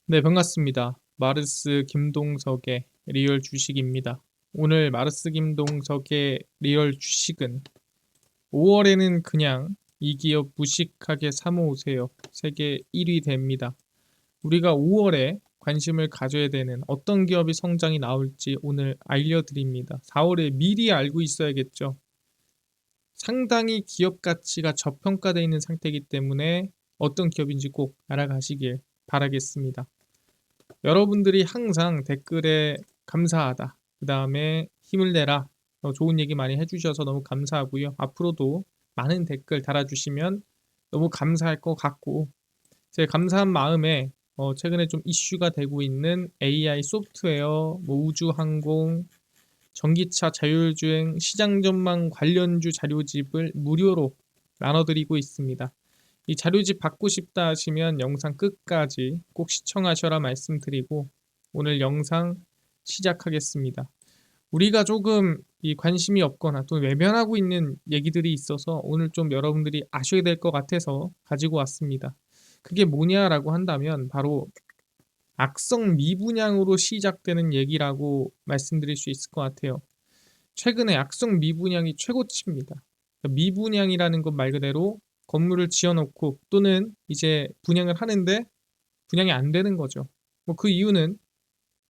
네, 반갑습니다. 마르스 김동석의 리얼 주식입니다. 오늘 마르스 김동석의 리얼 주식은 5월에는 그냥 이 기업 무식하게 사모으세요. 세계 1위 됩니다. 우리가 5월에 관심을 가져야 되는 어떤 기업이 성장이 나올지 오늘 알려드립니다. 4월에 미리 알고 있어야겠죠. 상당히 기업 가치가 저평가되어 있는 상태이기 때문에 어떤 기업인지 꼭 알아가시길 바라겠습니다. 여러분들이 항상 댓글에 감사하다, 그 다음에 힘을 내라, 좋은 얘기 많이 해주셔서 너무 감사하고요. 앞으로도 많은 댓글 달아주시면 너무 감사할 것 같고, 제 감사한 마음에 최근에 좀 이슈가 되고 있는 AI 소프트웨어, 뭐 우주항공, 전기차 자율주행 시장 전망 관련주 자료집을 무료로 나눠드리고 있습니다. 이 자료집 받고 싶다 하시면 영상 끝까지 꼭 시청하셔라 말씀드리고 오늘 영상 시작하겠습니다. 우리가 조금 이 관심이 없거나 또 외면하고 있는 얘기들이 있어서 오늘 좀 여러분들이 아셔야 될 것 같아서 가지고 왔습니다. 그게 뭐냐라고 한다면 바로 악성 미분양으로 시작되는 얘기라고 말씀드릴 수 있을 것 같아요. 최근에 악성 미분양이 최고치입니다. 미분양이라는 것 말 그대로 건물을 지어놓고 또는 이제 분양을 하는데 분양이 안 되는 거죠. 뭐 그 이유는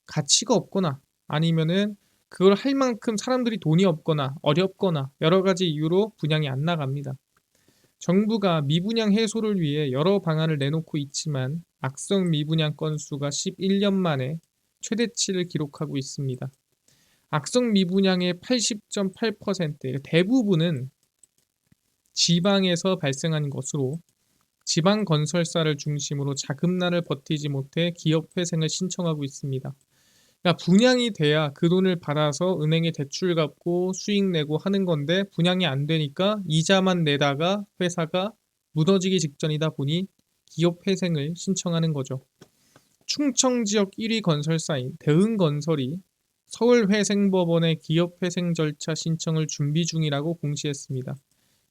가치가 없거나 아니면은 그걸 할 만큼 사람들이 돈이 없거나 어렵거나 여러 가지 이유로 분양이 안 나갑니다. 정부가 미분양 해소를 위해 여러 방안을 내놓고 있지만 악성 미분양 건수가 11년 만에 최대치를 기록하고 있습니다. 악성 미분양의 80.8% 대부분은 지방에서 발생한 것으로 지방 건설사를 중심으로 자금난을 버티지 못해 기업 회생을 신청하고 있습니다. 그러니까 분양이 돼야 그 돈을 받아서 은행에 대출 갚고 수익 내고 하는 건데 분양이 안 되니까 이자만 내다가 회사가 무너지기 직전이다 보니 기업 회생을 신청하는 거죠. 충청 지역 1위 건설사인 대흥건설이 서울회생법원에 기업회생 절차 신청을 준비 중이라고 공시했습니다.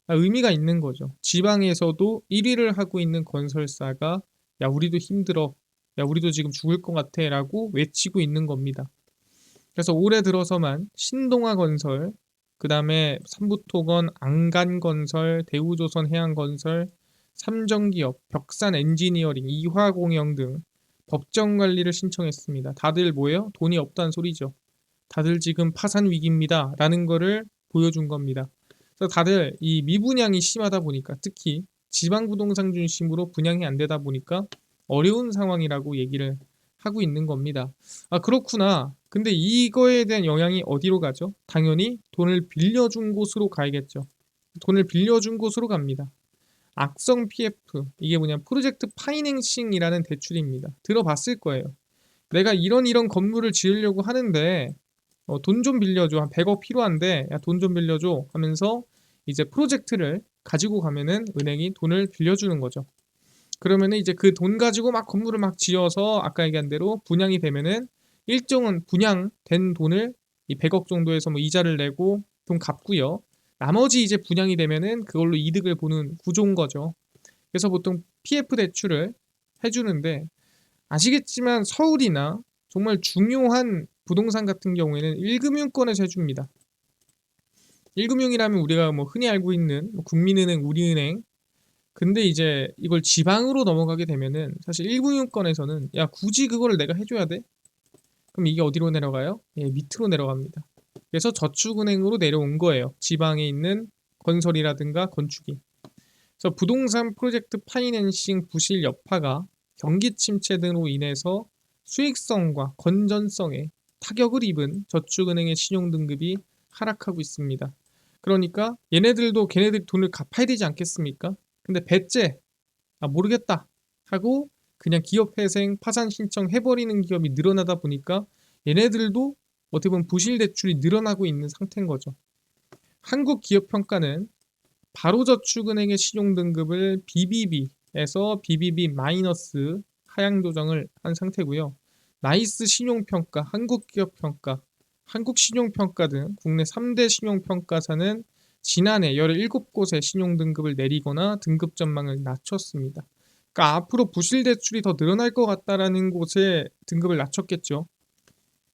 의미가 있는 거죠. 지방에서도 1위를 하고 있는 건설사가 야 우리도 힘들어, 야 우리도 지금 죽을 것 같아 라고 외치고 있는 겁니다. 그래서 올해 들어서만 신동아건설, 그 다음에 삼부토건, 안간건설, 대우조선해양건설, 삼정기업, 벽산엔지니어링, 이화공영 등 법정관리를 신청했습니다. 다들 뭐예요? 돈이 없다는 소리죠. 다들 지금 파산 위기입니다 라는 거를 보여준 겁니다. 그래서 다들 이 미분양이 심하다 보니까 특히 지방부동산 중심으로 분양이 안 되다 보니까 어려운 상황이라고 얘기를 하고 있는 겁니다. 아, 그렇구나. 근데 이거에 대한 영향이 어디로 가죠? 당연히 돈을 빌려준 곳으로 가야겠죠. 돈을 빌려준 곳으로 갑니다. 악성 PF, 이게 뭐냐, 프로젝트 파이낸싱이라는 대출입니다. 들어봤을 거예요. 내가 이런 건물을 지으려고 하는데 돈 좀 빌려줘. 한 100억 필요한데 야, 돈 좀 빌려줘 하면서 이제 프로젝트를 가지고 가면은 은행이 돈을 빌려주는 거죠. 그러면은 이제 그 돈 가지고 막 건물을 막 지어서 아까 얘기한 대로 분양이 되면은 일정은 분양된 돈을 이 100억 정도에서 뭐 이자를 내고 돈 갚고요. 나머지 이제 분양이 되면은 그걸로 이득을 보는 구조인 거죠. 그래서 보통 PF 대출을 해주는데 아시겠지만 서울이나 정말 중요한 부동산 같은 경우에는 1금융권에서 해줍니다. 1금융이라면 우리가 뭐 흔히 알고 있는 뭐 국민은행, 우리은행. 근데 이제 이걸 지방으로 넘어가게 되면은 사실 1금융권에서는 야 굳이 그거를 내가 해줘야 돼? 그럼 이게 어디로 내려가요? 예, 밑으로 내려갑니다. 그래서 저축은행으로 내려온 거예요. 지방에 있는 건설이라든가 건축이. 그래서 부동산 프로젝트 파이낸싱 부실 여파가 경기 침체 등으로 인해서 수익성과 건전성에 타격을 입은 저축은행의 신용등급이 하락하고 있습니다. 그러니까 얘네들도 걔네들 돈을 갚아야 되지 않겠습니까? 근데 배째, 아 모르겠다 하고 그냥 기업회생 파산 신청 해버리는 기업이 늘어나다 보니까 얘네들도 어떻게 보면 부실 대출이 늘어나고 있는 상태인 거죠. 한국기업평가는 바로저축은행의 신용등급을 BBB에서 BBB 마이너스 하향 조정을 한 상태고요. 나이스 신용평가, 한국기업평가, 한국신용평가 등 국내 3대 신용평가사는 지난해 17곳의 신용등급을 내리거나 등급 전망을 낮췄습니다. 그러니까 앞으로 부실 대출이 더 늘어날 것 같다라는 곳에 등급을 낮췄겠죠.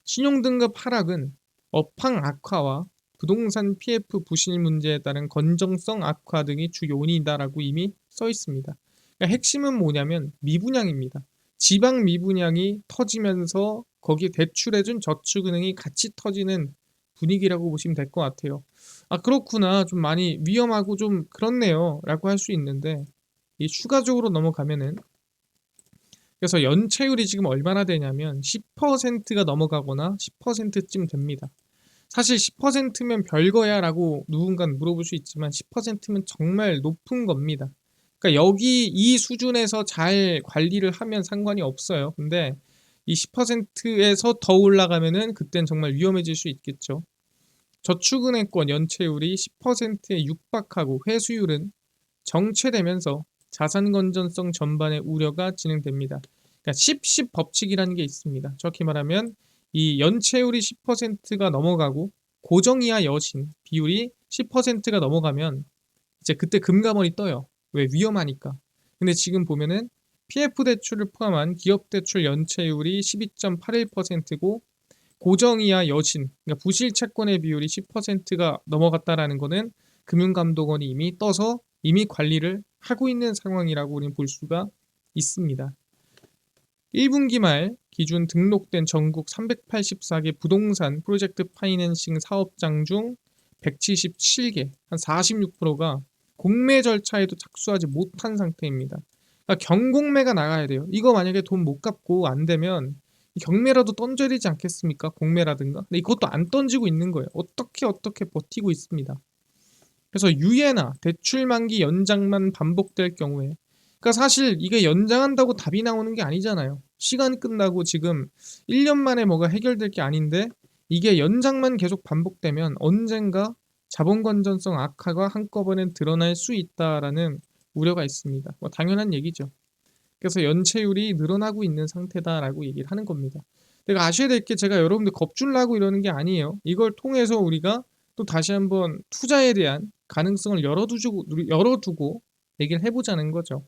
신용등급 하락은 업황 악화와 부동산 PF 부실 문제에 따른 건전성 악화 등이 주 요인이다라고 이미 써 있습니다. 그러니까 핵심은 뭐냐면 미분양입니다. 지방 미분양이 터지면서 거기에 대출해준 저축은행이 같이 터지는 분위기라고 보시면 될 것 같아요. 아, 그렇구나. 좀 많이 위험하고 좀 그렇네요. 라고 할 수 있는데, 이 추가적으로 넘어가면은, 그래서 연체율이 지금 얼마나 되냐면 10%가 넘어가거나 10%쯤 됩니다. 사실 10%면 별거야 라고 누군가는 물어볼 수 있지만 10%면 정말 높은 겁니다. 그러니까 여기 이 수준에서 잘 관리를 하면 상관이 없어요. 근데 이 10%에서 더 올라가면은 그땐 정말 위험해질 수 있겠죠. 저축은행권 연체율이 10%에 육박하고 회수율은 정체되면서 자산 건전성 전반의 우려가 진행됩니다. 그러니까 10 법칙이라는 게 있습니다. 정확히 말하면 이 연체율이 10%가 넘어가고 고정이하 여신 비율이 10%가 넘어가면 이제 그때 금감원이 떠요. 왜? 위험하니까. 근데 지금 보면은 PF 대출을 포함한 기업 대출 연체율이 12.81%고 고정이하 여신, 그러니까 부실 채권의 비율이 10%가 넘어갔다라는 거는 금융감독원이 이미 떠서 이미 관리를 하고 있는 상황이라고 우리는 볼 수가 있습니다. 1분기 말 기준 등록된 전국 384개 부동산 프로젝트 파이낸싱 사업장 중 177개, 한 46%가 공매 절차에도 착수하지 못한 상태입니다. 그러니까 경공매가 나가야 돼요. 이거 만약에 돈 못 갚고 안 되면 경매라도 던져야 되지 않겠습니까? 공매라든가. 근데 이것도 안 던지고 있는 거예요. 어떻게 버티고 있습니다. 그래서 유예나 대출 만기 연장만 반복될 경우에, 그러니까 사실 이게 연장한다고 답이 나오는 게 아니잖아요. 시간 끝나고 지금 1년 만에 뭐가 해결될 게 아닌데 이게 연장만 계속 반복되면 언젠가 자본 건전성 악화가 한꺼번에 드러날 수 있다라는 우려가 있습니다. 뭐 당연한 얘기죠. 그래서 연체율이 늘어나고 있는 상태다라고 얘기를 하는 겁니다. 내가 아셔야 될 게, 제가 여러분들 겁줄라고 이러는 게 아니에요. 이걸 통해서 우리가 또 다시 한번 투자에 대한 가능성을 열어두고 얘기를 해보자는 거죠.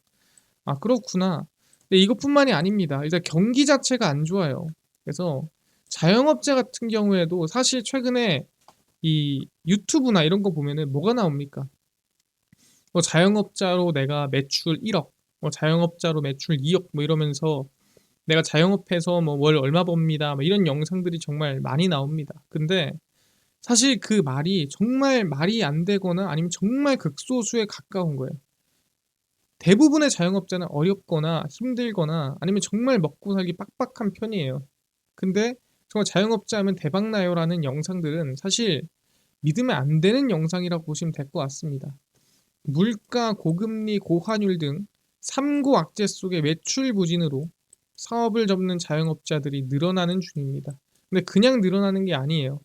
아, 그렇구나. 근데 이것뿐만이 아닙니다. 일단 경기 자체가 안 좋아요. 그래서 자영업자 같은 경우에도 사실 최근에 이 유튜브나 이런 거 보면은 뭐가 나옵니까? 뭐 자영업자로 내가 매출 1억, 뭐 자영업자로 매출 2억 뭐 이러면서 내가 자영업해서 뭐 월 얼마 법니다. 뭐 이런 영상들이 정말 많이 나옵니다. 근데 사실 그 말이 정말 말이 안 되거나 아니면 정말 극소수에 가까운 거예요. 대부분의 자영업자는 어렵거나 힘들거나 아니면 정말 먹고 살기 빡빡한 편이에요. 근데 정말 자영업자 하면 대박나요라는 영상들은 사실 믿으면 안 되는 영상이라고 보시면 될 것 같습니다. 물가, 고금리, 고환율 등 삼고 악재 속의 매출 부진으로 사업을 접는 자영업자들이 늘어나는 중입니다. 근데 그냥 늘어나는 게 아니에요.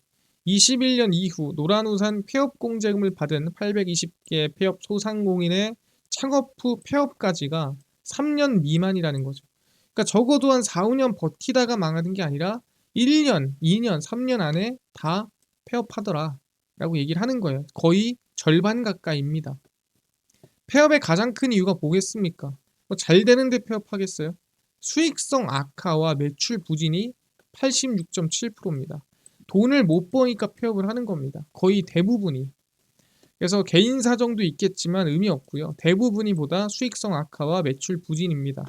21년 이후 노란우산 폐업 공제금을 받은 820개 폐업 소상공인의 창업 후 폐업까지가 3년 미만이라는 거죠. 그러니까 적어도 한 4, 5년 버티다가 망하는 게 아니라 1년, 2년, 3년 안에 다 폐업하더라 라고 얘기를 하는 거예요. 거의 절반 가까이입니다. 폐업의 가장 큰 이유가 뭐겠습니까? 잘 되는데 폐업하겠어요? 수익성 악화와 매출 부진이 86.7%입니다. 돈을 못 버니까 폐업을 하는 겁니다. 거의 대부분이. 그래서 개인 사정도 있겠지만 의미 없고요. 대부분이 보다 수익성 악화와 매출 부진입니다.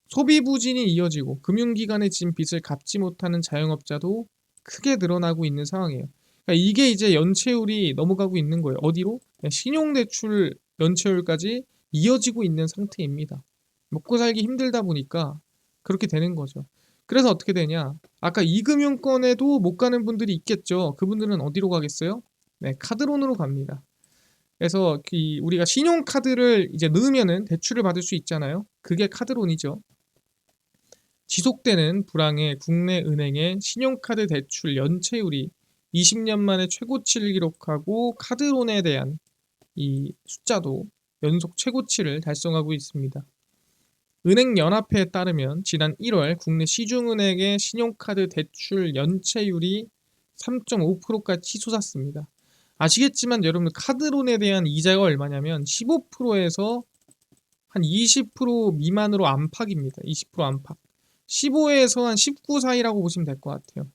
소비 부진이 이어지고 금융기관에 진 빚을 갚지 못하는 자영업자도 크게 늘어나고 있는 상황이에요. 그러니까 이게 이제 연체율이 넘어가고 있는 거예요. 어디로? 신용대출 연체율까지 이어지고 있는 상태입니다. 먹고 살기 힘들다 보니까 그렇게 되는 거죠. 그래서 어떻게 되냐? 아까 이금융권에도 못 가는 분들이 있겠죠. 그분들은 어디로 가겠어요? 네, 카드론으로 갑니다. 그래서 우리가 신용카드를 이제 넣으면은 대출을 받을 수 있잖아요. 그게 카드론이죠. 지속되는 불황에 국내 은행의 신용카드 대출 연체율이 20년 만에 최고치를 기록하고 카드론에 대한 이 숫자도 연속 최고치를 달성하고 있습니다. 은행연합회에 따르면 지난 1월 국내 시중은행의 신용카드 대출 연체율이 3.5%까지 치솟았습니다. 아시겠지만 여러분, 카드론에 대한 이자가 얼마냐면 15%에서 한 20% 미만으로 안팎입니다. 20% 안팎. 15에서 한 19 사이라고 보시면 될 것 같아요.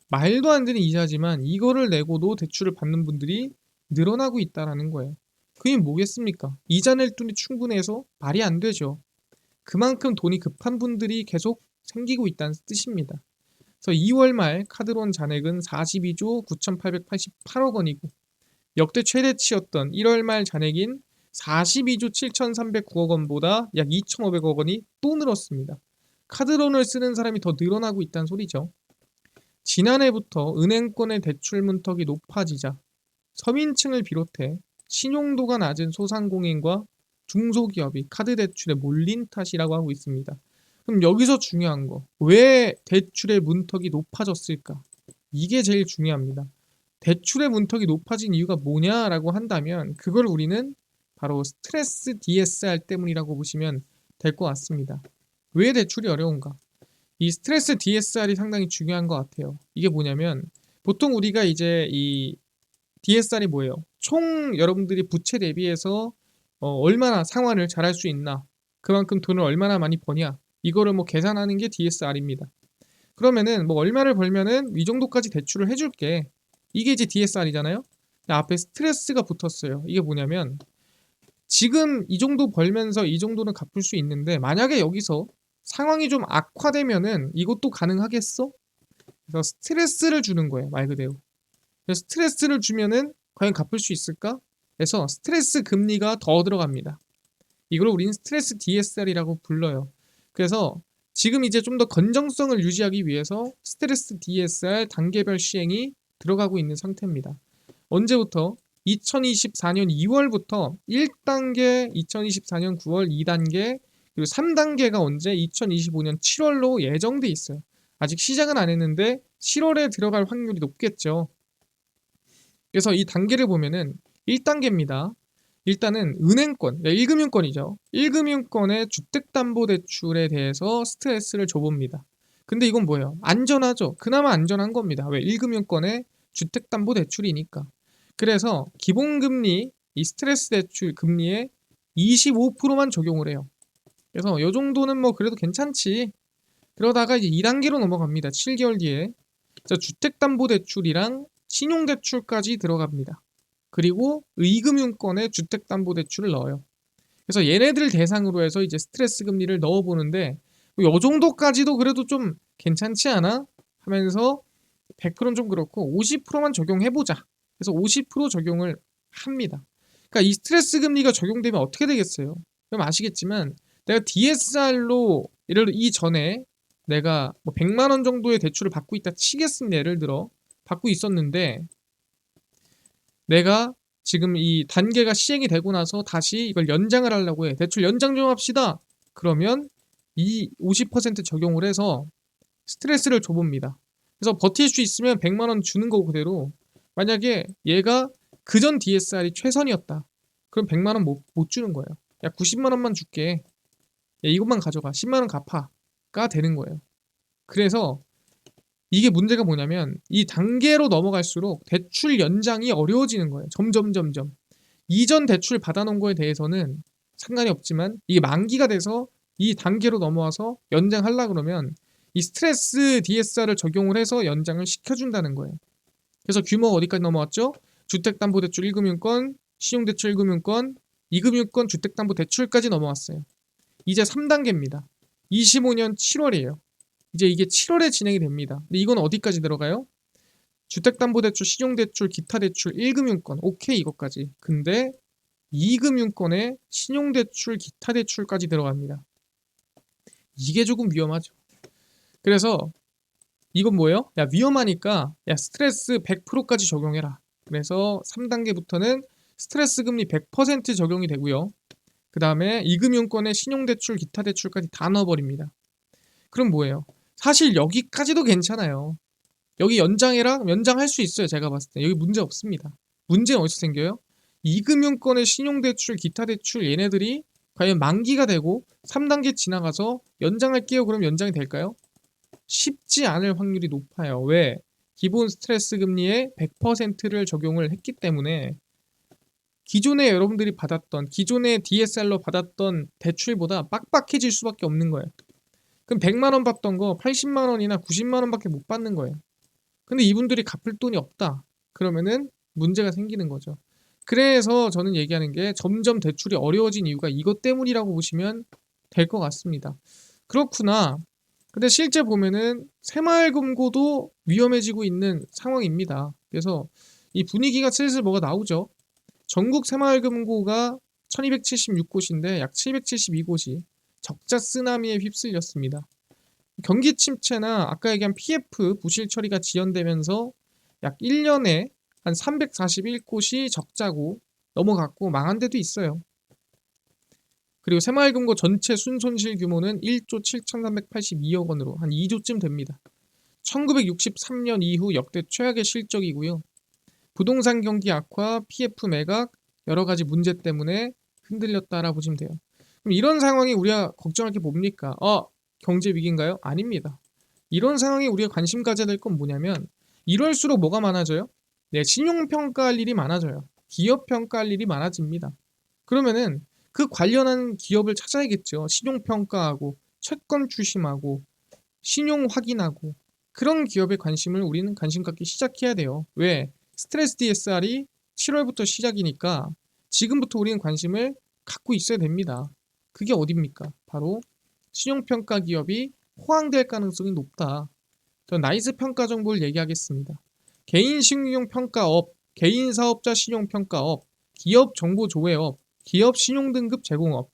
말도 안 되는 이자지만 이거를 내고도 대출을 받는 분들이 늘어나고 있다라는 거예요. 그게 뭐겠습니까? 이자 낼 돈이 충분해서 말이 안 되죠. 그만큼 돈이 급한 분들이 계속 생기고 있다는 뜻입니다. 그래서 2월 말 카드론 잔액은 42조 9,888억 원이고 역대 최대치였던 1월 말 잔액인 42조 7,309억 원보다 약 2,500억 원이 또 늘었습니다. 카드론을 쓰는 사람이 더 늘어나고 있다는 소리죠. 지난해부터 은행권의 대출 문턱이 높아지자 서민층을 비롯해 신용도가 낮은 소상공인과 중소기업이 카드 대출에 몰린 탓이라고 하고 있습니다. 그럼 여기서 중요한 거, 왜 대출의 문턱이 높아졌을까? 이게 제일 중요합니다. 대출의 문턱이 높아진 이유가 뭐냐라고 한다면 그걸 우리는 바로 스트레스 DSR 때문이라고 보시면 될 것 같습니다. 왜 대출이 어려운가? 이 스트레스 DSR이 상당히 중요한 것 같아요. 이게 뭐냐면 보통 우리가 이제 이 DSR이 뭐예요? 총 여러분들이 부채 대비해서 얼마나 상환을 잘할 수 있나, 그만큼 돈을 얼마나 많이 버냐, 이거를 뭐 계산하는 게 DSR입니다. 그러면은 뭐 얼마를 벌면은 이 정도까지 대출을 해줄게. 이게 이제 DSR이잖아요. 앞에 스트레스가 붙었어요. 이게 뭐냐면 지금 이 정도 벌면서 이 정도는 갚을 수 있는데 만약에 여기서 상황이 좀 악화되면은 이것도 가능하겠어? 그래서 스트레스를 주는 거예요. 말 그대로. 그래서 스트레스를 주면은 과연 갚을 수 있을까? 그래서 스트레스 금리가 더 들어갑니다. 이걸 우리는 스트레스 DSR이라고 불러요. 그래서 지금 이제 좀 더 건정성을 유지하기 위해서 스트레스 DSR 단계별 시행이 들어가고 있는 상태입니다. 언제부터? 2024년 2월부터 1단계, 2024년 9월 2단계, 그리고 3단계가 언제? 2025년 7월로 예정돼 있어요. 아직 시작은 안 했는데 7월에 들어갈 확률이 높겠죠. 그래서 이 단계를 보면은 1단계입니다. 일단은 은행권, 1금융권이죠. 1금융권의 주택담보대출에 대해서 스트레스를 줘봅니다. 근데 이건 뭐예요? 안전하죠. 그나마 안전한 겁니다. 왜? 1금융권의 주택담보대출이니까. 그래서 기본금리, 이 스트레스 대출 금리에 25%만 적용을 해요. 그래서 이 정도는 뭐 그래도 괜찮지. 그러다가 이제 2단계로 넘어갑니다. 7개월 뒤에. 주택담보대출이랑 신용대출까지 들어갑니다. 그리고 의금융권에 주택담보대출을 넣어요. 그래서 얘네들 대상으로 해서 이제 스트레스 금리를 넣어보는데 이 정도까지도 그래도 좀 괜찮지 않아? 하면서 100%는 좀 그렇고 50%만 적용해보자. 그래서 50% 적용을 합니다. 그러니까 이 스트레스 금리가 적용되면 어떻게 되겠어요? 그럼 아시겠지만 내가 DSR로 예를 들어 이전에 내가 뭐 100만 원 정도의 대출을 받고 있다 치겠습니다. 예를 들어 받고 있었는데 내가 지금 이 단계가 시행이 되고 나서 다시 이걸 연장을 하려고 해. 대출 연장 좀 합시다. 그러면 이 50% 적용을 해서 스트레스를 줘봅니다. 그래서 버틸 수 있으면 100만 원 주는 거 그대로. 만약에 얘가 그전 DSR이 최선이었다. 그럼 100만 원 못 주는 거예요. 야 90만 원만 줄게. 야 이것만 가져가. 10만 원 갚아가 되는 거예요. 그래서 이게 문제가 뭐냐면 이 단계로 넘어갈수록 대출 연장이 어려워지는 거예요. 점점. 이전 대출 받아놓은 거에 대해서는 상관이 없지만 이게 만기가 돼서 이 단계로 넘어와서 연장하려고 그러면 이 스트레스 DSR을 적용을 해서 연장을 시켜준다는 거예요. 그래서 규모가 어디까지 넘어왔죠? 주택담보대출 1금융권, 신용대출 1금융권, 2금융권 주택담보대출까지 넘어왔어요. 이제 3단계입니다. 25년 7월이에요. 이제 이게 7월에 진행이 됩니다. 근데 이건 어디까지 들어가요? 주택담보대출, 신용대출, 기타대출, 1금융권. 오케이 이것까지. 근데 2금융권에 신용대출, 기타대출까지 들어갑니다. 이게 조금 위험하죠. 그래서 이건 뭐예요? 야 위험하니까 야 스트레스 100%까지 적용해라. 그래서 3단계부터는 스트레스 금리 100% 적용이 되고요. 그 다음에 2금융권에 신용대출, 기타대출까지 다 넣어버립니다. 그럼 뭐예요? 사실 여기까지도 괜찮아요. 여기 연장해라? 연장할 수 있어요. 제가 봤을 때. 여기 문제 없습니다. 문제는 어디서 생겨요? 2금융권의 신용대출, 기타대출 얘네들이 과연 만기가 되고 3단계 지나가서 연장할게요. 그럼 연장이 될까요? 쉽지 않을 확률이 높아요. 왜? 기본 스트레스 금리에 100%를 적용을 했기 때문에 기존에 여러분들이 받았던 기존의 DSR로 받았던 대출보다 빡빡해질 수밖에 없는 거예요. 그럼 100만 원 받던 거 80만 원이나 90만 원밖에 못 받는 거예요. 근데 이분들이 갚을 돈이 없다. 그러면은 문제가 생기는 거죠. 그래서 저는 얘기하는 게 점점 대출이 어려워진 이유가 이것 때문이라고 보시면 될 것 같습니다. 그렇구나. 근데 실제 보면은 새마을금고도 위험해지고 있는 상황입니다. 그래서 이 분위기가 슬슬 뭐가 나오죠. 전국 새마을금고가 1276곳인데 약 772곳이 적자 쓰나미에 휩쓸렸습니다. 경기 침체나 아까 얘기한 PF 부실 처리가 지연되면서 약 1년에 한 341곳이 적자고 넘어갔고 망한 데도 있어요. 그리고 새마을금고 전체 순손실 규모는 1조 7,382억 원으로 한 2조쯤 됩니다. 1963년 이후 역대 최악의 실적이고요. 부동산 경기 악화, PF 매각, 여러 가지 문제 때문에 흔들렸다라 보시면 돼요. 그럼 이런 상황이 우리가 걱정할 게 뭡니까? 경제 위기인가요? 아닙니다. 이런 상황에 우리가 관심 가져야 될 건 뭐냐면 이럴수록 뭐가 많아져요? 네, 신용평가할 일이 많아져요. 기업평가할 일이 많아집니다. 그러면은 그 관련한 기업을 찾아야겠죠. 신용평가하고 채권 추심하고 신용 확인하고 그런 기업에 우리는 관심 갖기 시작해야 돼요. 왜? 스트레스 DSR이 7월부터 시작이니까 지금부터 우리는 관심을 갖고 있어야 됩니다. 그게 어딥니까? 바로 신용평가 기업이 호황될 가능성이 높다. 전 나이스 평가 정보를 얘기하겠습니다. 개인 신용평가업, 개인 사업자 신용평가업, 기업 정보 조회업, 기업 신용등급 제공업,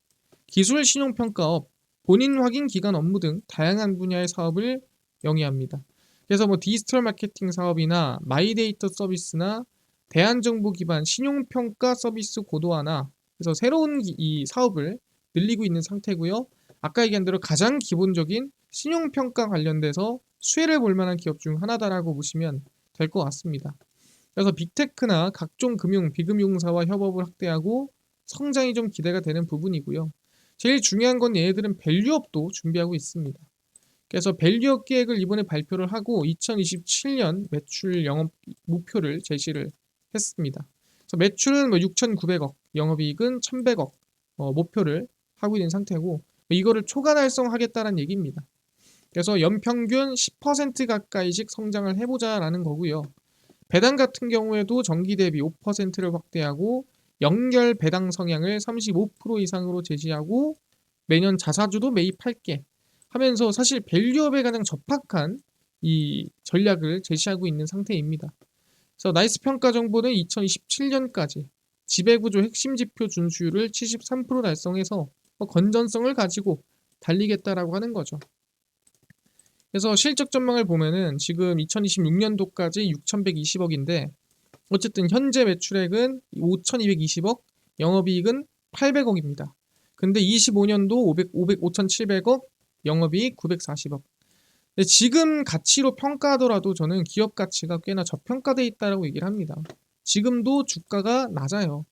기술 신용평가업, 본인 확인 기간 업무 등 다양한 분야의 사업을 영위합니다. 그래서 뭐 디지털 마케팅 사업이나 마이데이터 서비스나 대안정보 기반 신용평가 서비스 고도화나 그래서 새로운 이 사업을 늘리고 있는 상태고요. 아까 얘기한 대로 가장 기본적인 신용평가 관련돼서 수혜를 볼 만한 기업 중 하나다라고 보시면 될 것 같습니다. 그래서 빅테크나 각종 금융, 비금융사와 협업을 확대하고 성장이 좀 기대가 되는 부분이고요. 제일 중요한 건 얘네들은 밸류업도 준비하고 있습니다. 그래서 밸류업 계획을 이번에 발표를 하고 2027년 매출 영업 목표를 제시를 했습니다. 그래서 매출은 6,900억, 영업이익은 1,100억 목표를 하고 있는 상태고 이거를 초과 달성하겠다는 얘기입니다. 그래서 연평균 10% 가까이씩 성장을 해보자라는 거고요. 배당 같은 경우에도 전기 대비 5%를 확대하고 연결 배당 성향을 35% 이상으로 제시하고 매년 자사주도 매입할게 하면서 사실 밸류업에 가장 적합한 이 전략을 제시하고 있는 상태입니다. 그래서 나이스 평가 정보는 2027년까지 지배구조 핵심 지표 준수율을 73% 달성해서 건전성을 가지고 달리겠다라고 하는 거죠. 그래서 실적 전망을 보면은 지금 2026년도까지 6,120억인데 어쨌든 현재 매출액은 5,220억, 영업이익은 800억입니다. 근데 25년도 5,700억, 영업이익 940억. 근데 지금 가치로 평가하더라도 저는 기업 가치가 꽤나 저평가되어 있다고 얘기를 합니다. 지금도 주가가 낮아요.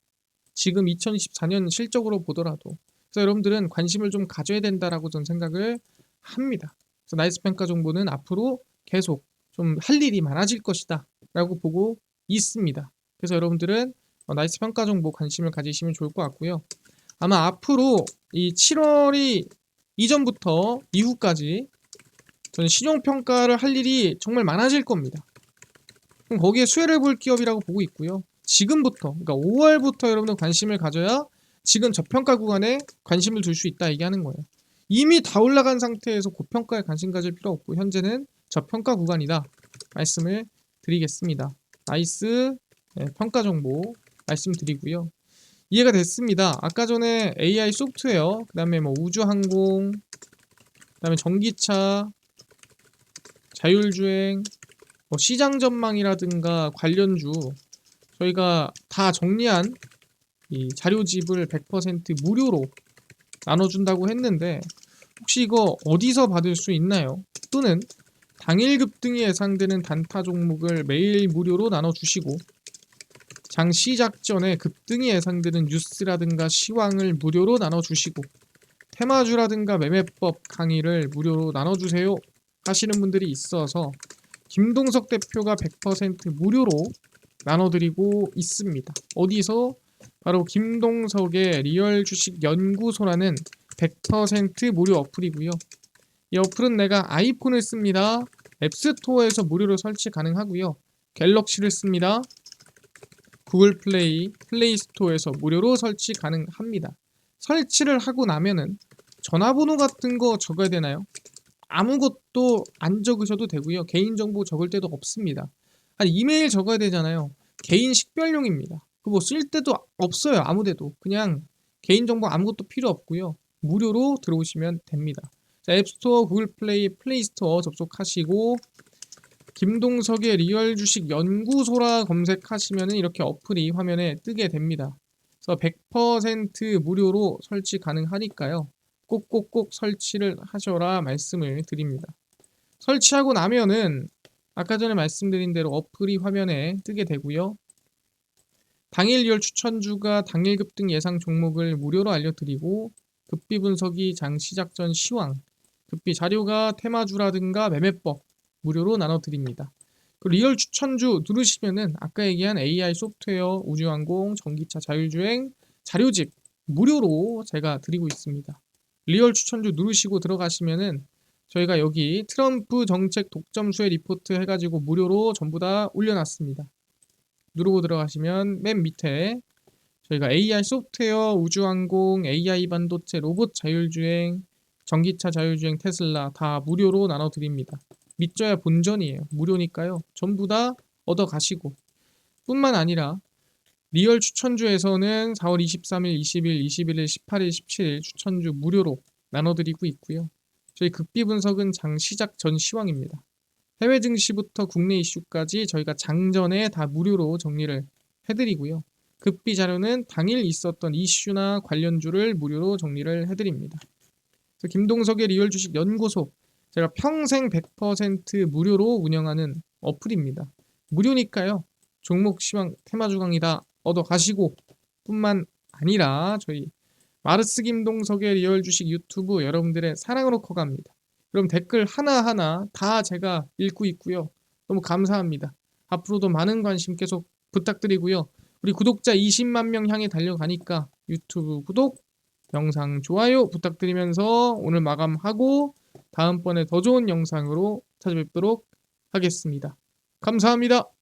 지금 2024년 실적으로 보더라도. 그래서 여러분들은 관심을 좀 가져야 된다라고 저는 생각을 합니다. 그래서 나이스 평가 정보는 앞으로 계속 좀 할 일이 많아질 것이다 라고 보고 있습니다. 그래서 여러분들은 나이스 평가 정보 관심을 가지시면 좋을 것 같고요. 아마 앞으로 이 7월이 이전부터 이후까지 저는 신용평가를 할 일이 정말 많아질 겁니다. 그럼 거기에 수혜를 볼 기업이라고 보고 있고요. 지금부터, 그러니까 5월부터 여러분들 관심을 가져야 지금 저평가 구간에 관심을 둘 수 있다 얘기하는 거예요. 이미 다 올라간 상태에서 고평가에 관심 가질 필요 없고 현재는 저평가 구간이다 말씀을 드리겠습니다. 나이스 평가 정보 말씀드리고요. 이해가 됐습니다. 아까 전에 AI 소프트웨어, 그 다음에 뭐 우주항공, 그 다음에 전기차, 자율주행, 뭐 시장 전망이라든가 관련주 저희가 다 정리한 이 자료집을 100% 무료로 나눠준다고 했는데 혹시 이거 어디서 받을 수 있나요? 또는 당일 급등이 예상되는 단타 종목을 매일 무료로 나눠주시고 장 시작 전에 급등이 예상되는 뉴스라든가 시황을 무료로 나눠주시고 테마주라든가 매매법 강의를 무료로 나눠주세요 하시는 분들이 있어서 김동석 대표가 100% 무료로 나눠드리고 있습니다. 어디서? 바로 김동석의 리얼 주식 연구소라는 100% 무료 어플이고요. 이 어플은 내가 아이폰을 씁니다. 앱스토어에서 무료로 설치 가능하고요. 갤럭시를 씁니다. 구글 플레이, 플레이스토어에서 무료로 설치 가능합니다. 설치를 하고 나면은 전화번호 같은 거 적어야 되나요? 아무것도 안 적으셔도 되고요. 개인정보 적을 데도 없습니다. 아니, 이메일 적어야 되잖아요. 개인 식별용입니다. 그거 쓸 데도 없어요. 아무데도. 그냥 개인정보 아무것도 필요 없고요. 무료로 들어오시면 됩니다. 자, 앱스토어, 구글 플레이, 플레이스토어 접속하시고 김동석의 리얼 주식 연구소라 검색하시면 이렇게 어플이 화면에 뜨게 됩니다. 그래서 100% 무료로 설치 가능하니까요. 꼭꼭꼭 설치를 하셔라 말씀을 드립니다. 설치하고 나면은 아까 전에 말씀드린 대로 어플이 화면에 뜨게 되고요. 당일 리얼 추천주가 당일 급등 예상 종목을 무료로 알려드리고 급비 분석이 장 시작 전 시황, 급비 자료가 테마주라든가 매매법 무료로 나눠드립니다. 그 리얼 추천주 누르시면은 아까 얘기한 AI 소프트웨어, 우주항공, 전기차 자율주행, 자료집 무료로 제가 드리고 있습니다. 리얼 추천주 누르시고 들어가시면은 저희가 여기 트럼프 정책 독점 수혜 리포트 해가지고 무료로 전부 다 올려놨습니다. 누르고 들어가시면 맨 밑에 저희가 AI 소프트웨어, 우주항공, AI 반도체, 로봇 자율주행, 전기차 자율주행, 테슬라 다 무료로 나눠드립니다. 믿져야 본전이에요. 무료니까요. 전부 다 얻어가시고 뿐만 아니라 리얼 추천주에서는 4월 23일, 20일, 21일, 18일, 17일 추천주 무료로 나눠드리고 있고요. 저희 급비 분석은 장 시작 전 시황입니다. 해외 증시부터 국내 이슈까지 저희가 장전에 다 무료로 정리를 해드리고요. 급비 자료는 당일 있었던 이슈나 관련주를 무료로 정리를 해드립니다. 그래서 김동석의 리얼 주식 연구소 제가 평생 100% 무료로 운영하는 어플입니다. 무료니까요. 종목 시황 테마주 강의 다 얻어가시고 뿐만 아니라 저희 마르스 김동석의 리얼 주식 유튜브 여러분들의 사랑으로 커갑니다. 그럼 댓글 하나하나 다 제가 읽고 있고요. 너무 감사합니다. 앞으로도 많은 관심 계속 부탁드리고요. 우리 구독자 20만 명 향해 달려가니까 유튜브 구독, 영상 좋아요 부탁드리면서 오늘 마감하고 다음번에 더 좋은 영상으로 찾아뵙도록 하겠습니다. 감사합니다.